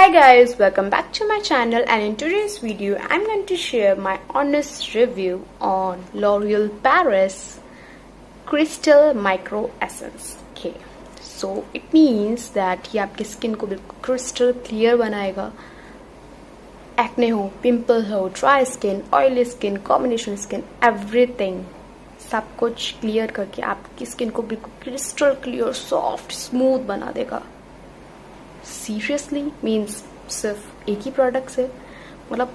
Hi guys, welcome back to my channel, and in today's video I'm going to share my honest review on L'Oreal Paris Crystal Micro Essence. Okay, so it means that ये आपकी skin को बिल्कुल crystal clear बनाएगा. Acne हो, pimple हो, dry skin, oily skin, combination skin, everything सब कुछ clear करके आपकी स्किन को बिल्कुल क्रिस्टल क्लियर, सॉफ्ट, स्मूथ बना देगा. सीरियसली मीन्स सिर्फ एक ही प्रोडक्ट से, मतलब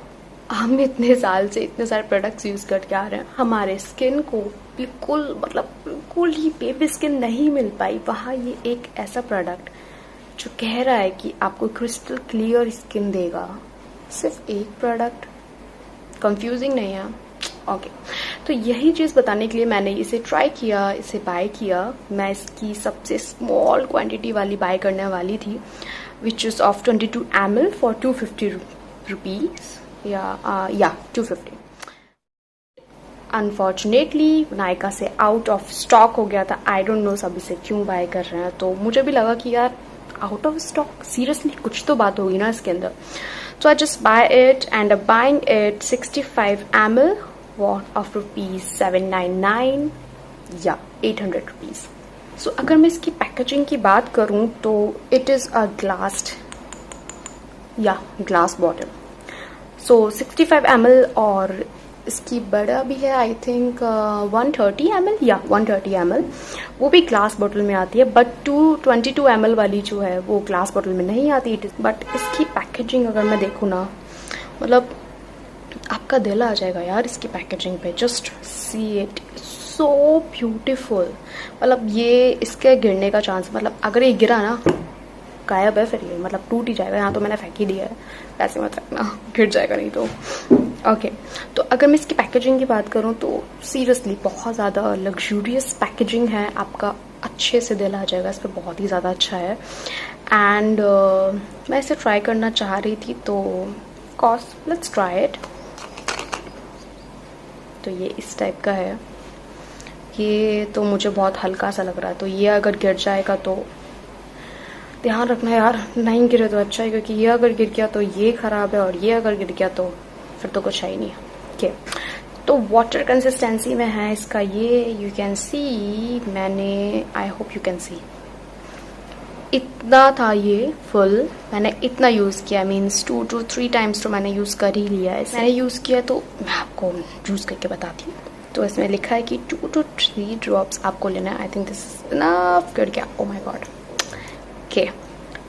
हम इतने साल से इतने सारे प्रोडक्ट्स यूज करके आ रहे हैं, हमारे स्किन को बिल्कुल ही बेबी स्किन नहीं मिल पाई. वहाँ ये एक ऐसा प्रोडक्ट जो कह रहा है कि आपको क्रिस्टल क्लियर स्किन देगा. सिर्फ एक प्रोडक्ट, कंफ्यूजिंग नहीं है. ओके, तो यही चीज़ बताने के लिए मैंने इसे ट्राई किया, इसे बाय किया. मैं इसकी सबसे स्मॉल क्वांटिटी वाली बाय करने वाली थी, which is of 22 ml for 250 rupees या 250. अनफॉर्चुनेटली नायका से आउट ऑफ स्टॉक हो गया था. आई डोंट नो सब इसे क्यों बाय कर रहे हैं. तो मुझे भी लगा कि यार आउट ऑफ स्टॉक, सीरियसली कुछ तो बात होगी ना इसके अंदर. So I just buy it, and buying it 65 ml of ₹799 या 800 rupees. So अगर मैं इसकी पैकेजिंग की बात करूं तो it is a glass bottle. So 65 ml और इसकी बड़ा भी है, आई थिंक 130 ml या 130 ml. वो भी ग्लास बॉटल में आती है, बट 222 ml वाली जो है वो ग्लास बॉटल में नहीं आती. बट इसकी पैकेजिंग अगर मैं देखूँ ना, मतलब आपका दिल आ जाएगा यार इसकी पैकेजिंग पे. Just see it, so beautiful. मतलब ये इसके गिरने का चांस, मतलब अगर ये गिरा ना गायब है, फिर ये मतलब टूट ही जाएगा. यहाँ तो मैंने फेंक ही दिया है, ऐसे मत रखना, गिर जाएगा नहीं तो. ओके, तो अगर मैं इसकी पैकेजिंग की बात करूँ तो सीरियसली बहुत ज़्यादा लग्जूरियस पैकेजिंग है. आपका अच्छे से दिल आ जाएगा इस पर, बहुत ही ज़्यादा अच्छा है. एंड मैं इसे ट्राई करना चाह रही थी, तो कॉस लेट्स ट्राई इट. तो ये इस टाइप का है. ये तो मुझे बहुत हल्का सा लग रहा है, तो ये अगर गिर जाएगा तो ध्यान रखना यार, नहीं गिरे तो अच्छा है, क्योंकि ये अगर गिर गया तो ये ख़राब है, और ये अगर गिर गया तो फिर तो कुछ है ही नहीं. ओके, तो वाटर कंसिस्टेंसी में है इसका ये. यू कैन सी, मैंने, I hope you can see, इतना था ये फुल. मैंने इतना यूज़ किया, मीन्स 2 to 3 times तो मैंने यूज़ कर ही लिया है. मैंने यूज़ किया तो मैं आपको यूज़ करके बताती हूँ. तो इसमें लिखा है कि 2 to 3 drops आपको लेना है. I think this is enough. कर गया, ओ माई गॉड. ओके,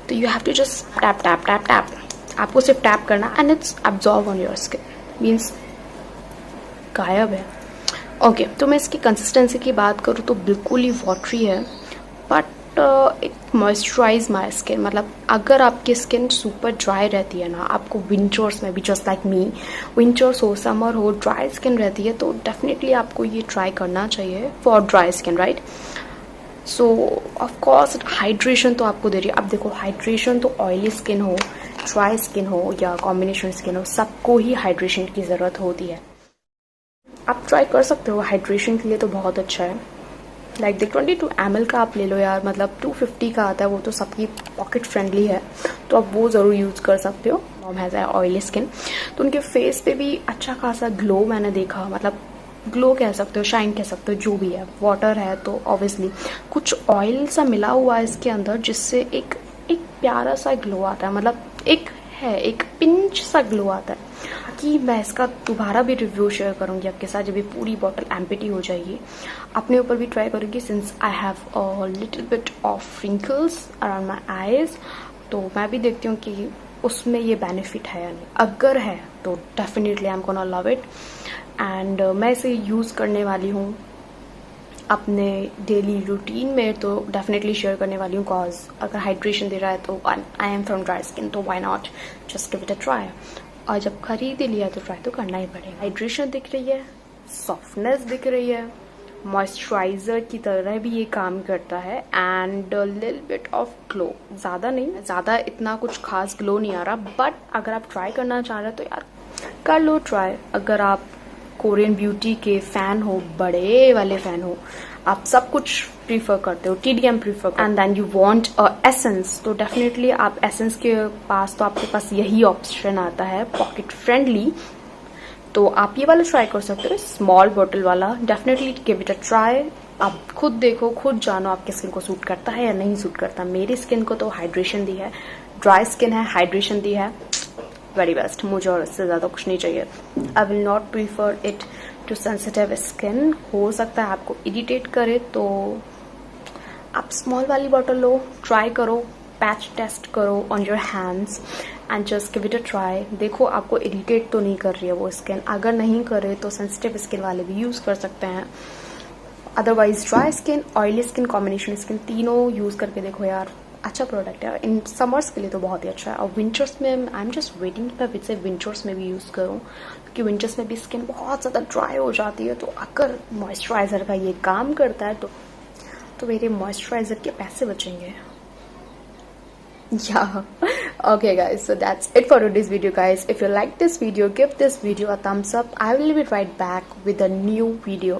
तो you have to just tap tap tap tap. आपको सिर्फ टैप करना and it's absorb on your skin, means गायब है. ओके, तो मैं इसकी कंसिस्टेंसी की बात करूँ तो बिल्कुल ही वाटरी है, but it moisturise my skin. मतलब अगर आपकी स्किन सुपर ड्राई रहती है ना, आपको विंटर्स में भी, जस्ट लाइक मी, विंटर्स हो, समर हो, ड्राई स्किन रहती है, तो डेफिनेटली आपको ये ट्राई करना चाहिए for dry skin, right. So of course hydration तो आपको दे रही है. अब देखो, हाइड्रेशन तो ऑयली स्किन हो, ड्राई स्किन हो या कॉम्बिनेशन स्किन हो, सबको ही हाइड्रेशन की ज़रूरत होती है. आप ट्राई कर सकते हो हाइड्रेशन के लिए, तो बहुत अच्छा है. लाइक देख 22 ml का आप ले लो यार, मतलब 250 का आता है, वो तो सबकी पॉकेट फ्रेंडली है, तो आप वो ज़रूर यूज़ कर सकते हो. मॉम हैज़ ऑयली स्किन, तो उनके फेस पे भी अच्छा खासा ग्लो मैंने देखा. मतलब ग्लो कह सकते हो, शाइन कह सकते हो, जो भी है. वाटर है तो ऑब्वियसली कुछ ऑयल सा मिला हुआ है इसके अंदर, जिससे एक प्यारा सा ग्लो आता है. मतलब एक पिंच सा ग्लो आता है. कि मैं इसका दोबारा भी रिव्यू शेयर करूंगी आपके साथ, जब ये पूरी बॉटल एम्प्टी हो जाएगी. अपने ऊपर भी ट्राई करूंगी, since I have a little bit of wrinkles around my eyes, तो मैं भी देखती हूँ कि उसमें ये बेनिफिट है या नहीं. अगर है तो definitely I am gonna love it. And मैं इसे यूज़ करने वाली हूँ अपने डेली रूटीन में, तो डेफिनेटली शेयर करने वाली हूँ. कॉज अगर हाइड्रेशन दे रहा है तो I am from dry skin, तो why not just give it a try. और जब खरीद ही लिया तो ट्राई तो करना ही पड़ेगा. हाइड्रेशन दिख रही है, सॉफ्टनेस दिख रही है, मॉइस्चराइज़र की तरह भी ये काम करता है. And little bit of glow, ज़्यादा नहीं, ज़्यादा इतना कुछ खास ग्लो नहीं आ रहा. बट अगर आप ट्राई करना चाह रहे हो तो यार कर लो ट्राई. अगर आप कोरियन ब्यूटी के फ़ैन हो, बड़े वाले फ़ैन हो, आप सब कुछ प्रीफर करते हो, TDM प्रीफर करते हो, and then you want a essence, तो डेफिनेटली आप एसेंस के पास तो आपके पास यही ऑप्शन आता है, पॉकेट फ्रेंडली। तो आप ये वाला ट्राई कर सकते हो, स्मॉल बॉटल वाला। Definitely give it a try. आप खुद देखो, खुद जानो आपके स्किन को सूट करता है या नहीं सूट करता। मेरी स्किन को तो हाइड्रेशन दी है, ड्राई स्किन है, हाइड्रेशन दी है, वेरी बेस्ट। मुझे और इससे ज्यादा कुछ नहीं चाहिए। I will not prefer it to sensitive skin. हो सकता है आपको इरिटेट करे, तो आप स्मॉल वाली बॉटल लो, ट्राई करो, पैच टेस्ट करो on your hands and just give it a try. देखो आपको इरिटेट तो नहीं कर रही है वो स्किन। अगर नहीं करे तो सेंसिटिव स्किन वाले भी यूज कर सकते हैं। Otherwise dry skin, oily skin, combination skin, तीनों यूज करके देखो यार, अच्छा प्रोडक्ट है। इन समर्स के लिए तो बहुत ही अच्छा है। और विंटर्स में आई एम जस्ट वेटिंग मैं विद से विंटर्स में भी यूज करूँ, क्योंकि विंटर्स में भी स्किन बहुत ज्यादा ड्राई हो जाती है। तो अगर मॉइस्चराइजर का ये काम करता है तो मेरे मॉइस्चराइजर के पैसे बचेंगे। Yeah. Okay guys, so that's it for today's video guys. If you like this video, give this video a thumbs up. I will be right back with a new video.